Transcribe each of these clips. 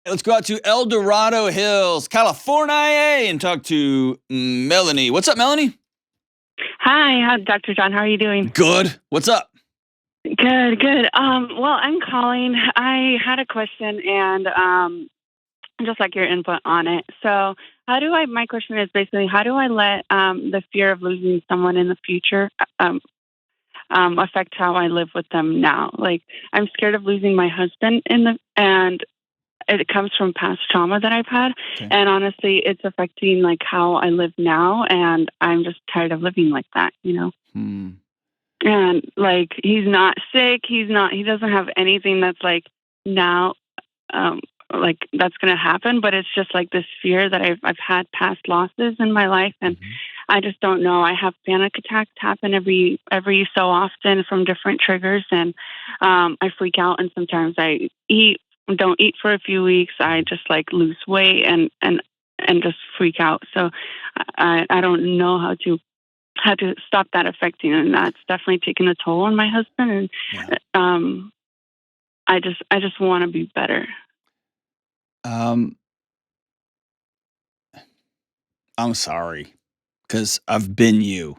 Let's go out to El Dorado Hills, California, and talk to Melanie. What's up, Melanie? Hi, Dr. John. How are you doing? Good. What's up? Good. Well, I'm calling. I had a question and just like your input on it. So, my question is basically, how do I let the fear of losing someone in the future affect how I live with them now? Like, I'm scared of losing my husband and it comes from past trauma that I've had. Okay. And honestly, it's affecting like how I live now. And I'm just tired of living like that, And like, he's not sick. He doesn't have anything that's like now, like that's going to happen. But it's just like this fear that I've had past losses in my life. And I just don't know. I have panic attacks happen every so often from different triggers. And I freak out. And sometimes I don't eat for a few weeks. I just like lose weight and just freak out. So I don't know how to stop that affecting, and that's definitely taken a toll on my husband. And I just want to be better. I'm sorry, because I've been you,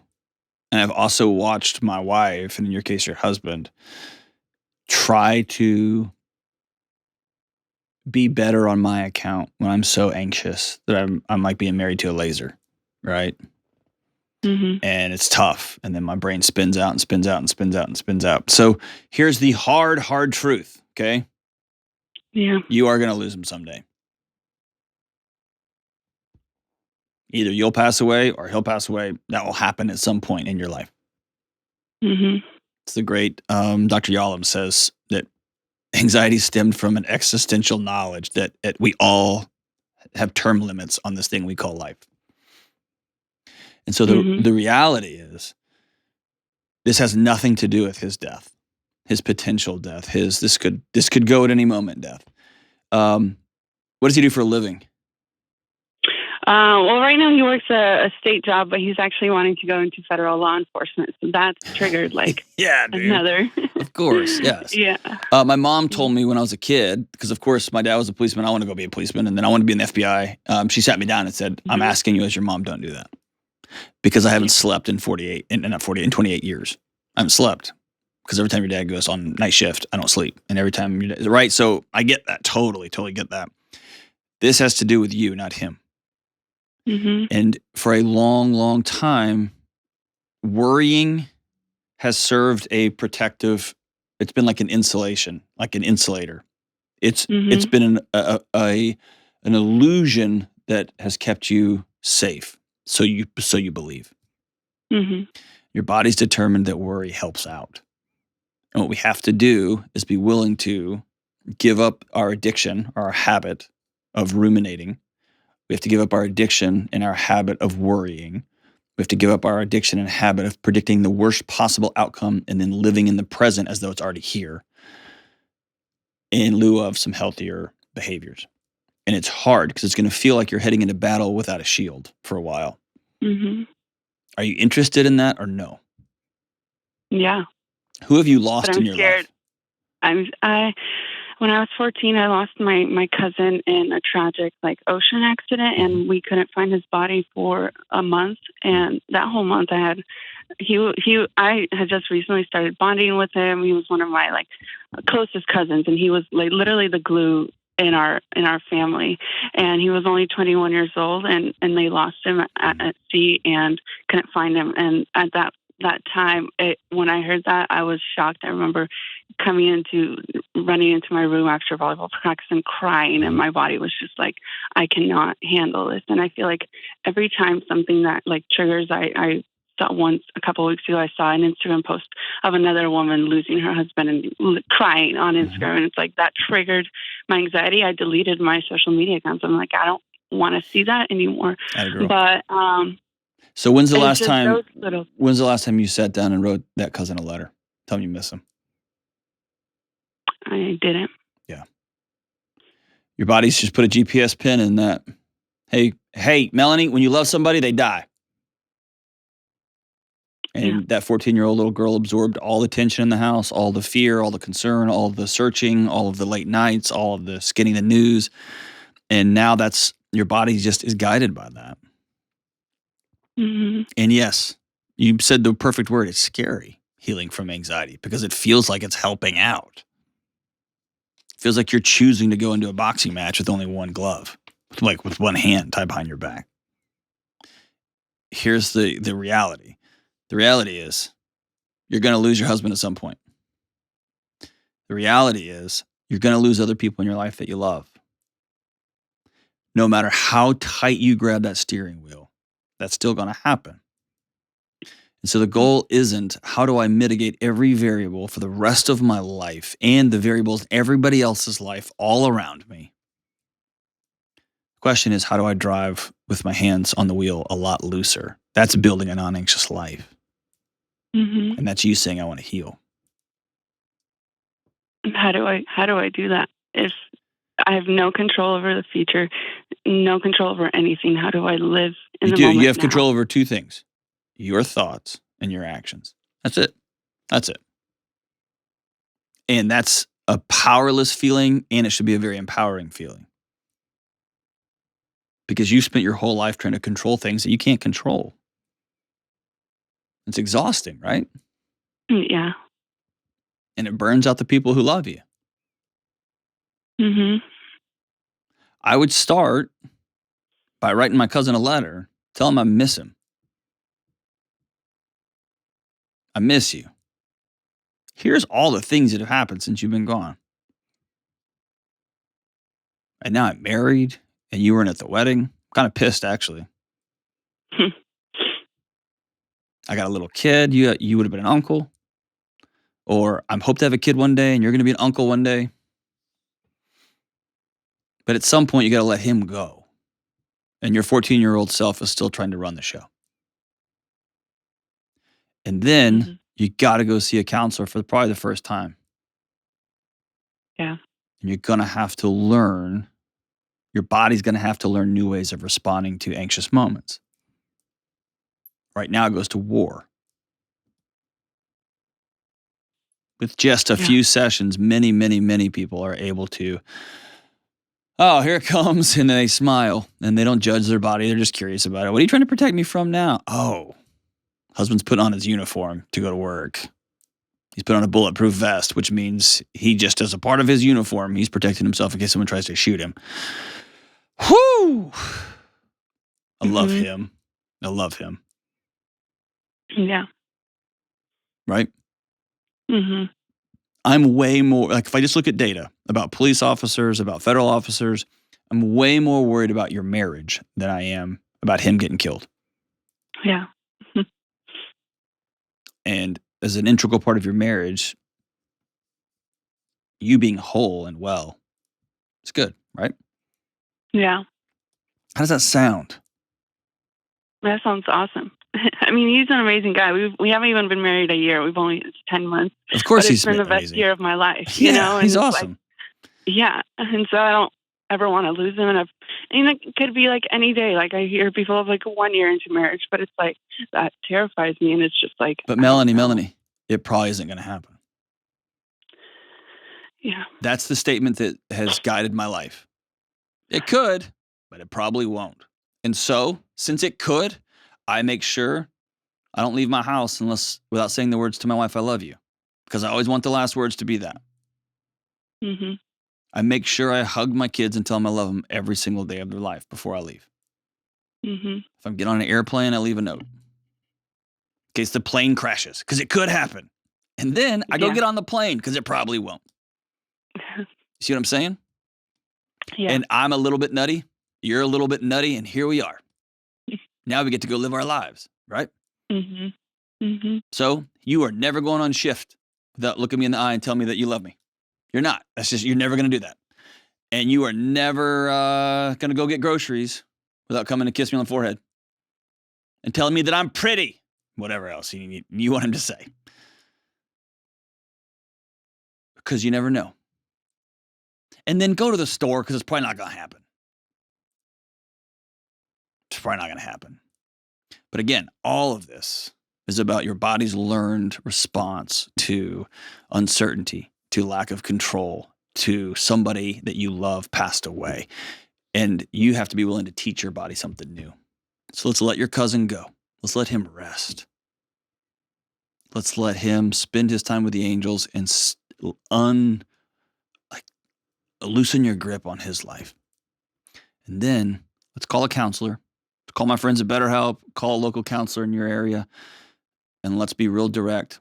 and I've also watched my wife, and in your case, your husband, try to be better on my account when I'm so anxious that I'm like being married to a laser, right? Mm-hmm. And it's tough. And then my brain spins out and spins out and spins out and spins out. So here's the hard truth, okay? Yeah. You are going to lose him someday. Either you'll pass away or he'll pass away. That will happen at some point in your life. Mm-hmm. It's the great Dr. Yalom says that anxiety stemmed from an existential knowledge that we all have term limits on this thing we call life. And so the reality is this has nothing to do with his death, his potential death, this could go at any moment death. What does he do for a living? Well, right now he works a state job, but he's actually wanting to go into federal law enforcement. So that's triggered like another. Of course, yes. Yeah. My mom told me when I was a kid, because of course my dad was a policeman, I want to go be a policeman, and then I want to be in the FBI. She sat me down and said, I'm asking you as your mom, don't do that. Because I haven't slept in 28 years. I haven't slept. Because every time your dad goes on night shift, I don't sleep. And every time your dad, right? So I get that. Totally get that. This has to do with you, not him. Mm-hmm. And for a long, long time, worrying has served a protective, it's been like an insulation, like an insulator. It's been an illusion that has kept you safe. So you believe. Mm-hmm. Your body's determined that worry helps out. And what we have to do is be willing to give up our addiction, our habit of ruminating. We have to give up our addiction and our habit of worrying. We have to give up our addiction and habit of predicting the worst possible outcome and then living in the present as though it's already here in lieu of some healthier behaviors. And it's hard because it's going to feel like you're heading into battle without a shield for a while. Mm-hmm. Are you interested in that or no? Yeah. Who have you lost in your life? When I was 14, I lost my cousin in a tragic ocean accident, and we couldn't find his body for a month. And that whole month, I had just recently started bonding with him. He was one of my closest cousins, and he was literally the glue in our family. And he was only 21 years old, and they lost him at sea and couldn't find him. And at that time, when I heard that, I was shocked. I remember running into my room after volleyball practice and crying, and my body was just like, I cannot handle this. And I feel like every time something that triggers, I saw once a couple of weeks ago, I saw an Instagram post of another woman losing her husband and crying on Instagram, and it's like that triggered my anxiety. I deleted my social media accounts. I'm like, I don't want to see that anymore. But so when's the last time you sat down and wrote that cousin a letter? Tell him you miss him. I didn't. Yeah. Your body's just put a GPS pin in that. Hey, Melanie, when you love somebody, they die. And that 14-year-old little girl absorbed all the tension in the house, all the fear, all the concern, all the searching, all of the late nights, all of the skinning the news. And now that's your body just is guided by that. Mm-hmm. And yes, you said the perfect word. It's scary, healing from anxiety, because it feels like it's helping out. It feels like you're choosing to go into a boxing match with only one glove, like with one hand tied behind your back. Here's the reality. The reality is you're going to lose your husband at some point. The reality is you're going to lose other people in your life that you love. No matter how tight you grab that steering wheel, that's still going to happen. And so the goal isn't how do I mitigate every variable for the rest of my life and the variables in everybody else's life all around me. The question is, how do I drive with my hands on the wheel a lot looser? That's building a non-anxious life. Mm-hmm. And that's you saying, I want to heal. How do I do that if I have no control over the future, no control over anything? How do I live in the moment? You have now? control over two things: your thoughts and your actions. That's it. That's it. And that's a powerless feeling, and it should be a very empowering feeling. Because you spent your whole life trying to control things that you can't control. It's exhausting, right? Yeah. And it burns out the people who love you. Mm-hmm. I would start by writing my cousin a letter, tell him I miss him. I miss you. Here's all the things that have happened since you've been gone. And now I'm married, and you weren't at the wedding. I'm kind of pissed, actually. I got a little kid. You would have been an uncle. Or I hope to have a kid one day, and you're going to be an uncle one day. But at some point, you got to let him go. And your 14-year-old self is still trying to run the show. And then you got to go see a counselor for probably the first time. Yeah. And you're going to have to learn, your body's going to have to learn new ways of responding to anxious moments. Right now, it goes to war. With just a few sessions, many, many, many people are able to, oh, here it comes, and they smile, and they don't judge their body. They're just curious about it. What are you trying to protect me from now? Oh, husband's putting on his uniform to go to work. He's put on a bulletproof vest, which means he just, as a part of his uniform, he's protecting himself in case someone tries to shoot him. Whoo! I love him. I love him. Yeah. Right? Mm-hmm. I'm way more, like if I just look at data about police officers, about federal officers, I'm way more worried about your marriage than I am about him getting killed. Yeah. And as an integral part of your marriage, you being whole and well, it's good, right? Yeah. How does that sound? That sounds awesome. I mean, he's an amazing guy. We haven't even been married a year. We've only, it's 10 months. Of course, but he's it's been the best amazing. year of my life, Yeah, you know? And he's it's awesome. Like, yeah. And so I don't ever want to lose him. And it could be like any day. Like I hear people have like 1 year into marriage, but it's like, that terrifies me. And it's just like, but Melanie, it probably isn't going to happen. Yeah. That's the statement that has guided my life. It could, but it probably won't. And so, since it could, I make sure I don't leave my house without saying the words to my wife, I love you. Because I always want the last words to be that. Mm-hmm. I make sure I hug my kids and tell them I love them every single day of their life before I leave. Mm-hmm. If I'm getting on an airplane, I leave a note. In case the plane crashes, because it could happen. And then I go get on the plane, because it probably won't. You see what I'm saying? Yeah. And I'm a little bit nutty. You're a little bit nutty. And here we are. Now we get to go live our lives, right? Mm-hmm. Mm-hmm. So you are never going on shift without looking me in the eye and telling me that you love me. You're not. You're never going to do that. And you are never going to go get groceries without coming to kiss me on the forehead and telling me that I'm pretty. Whatever else you want him to say. Because you never know. And then go to the store, because it's probably not going to happen. It's probably not going to happen. But again, all of this is about your body's learned response to uncertainty, to lack of control, to somebody that you love passed away. And you have to be willing to teach your body something new. So let's let your cousin go. Let's let him rest. Let's let him spend his time with the angels and loosen your grip on his life. And then let's call a counselor. Call my friends at BetterHelp. Call a local counselor in your area. And let's be real direct.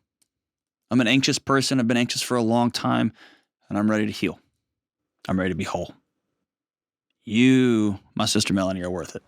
I'm an anxious person. I've been anxious for a long time, and I'm ready to heal. I'm ready to be whole. You, my sister Melanie, are worth it.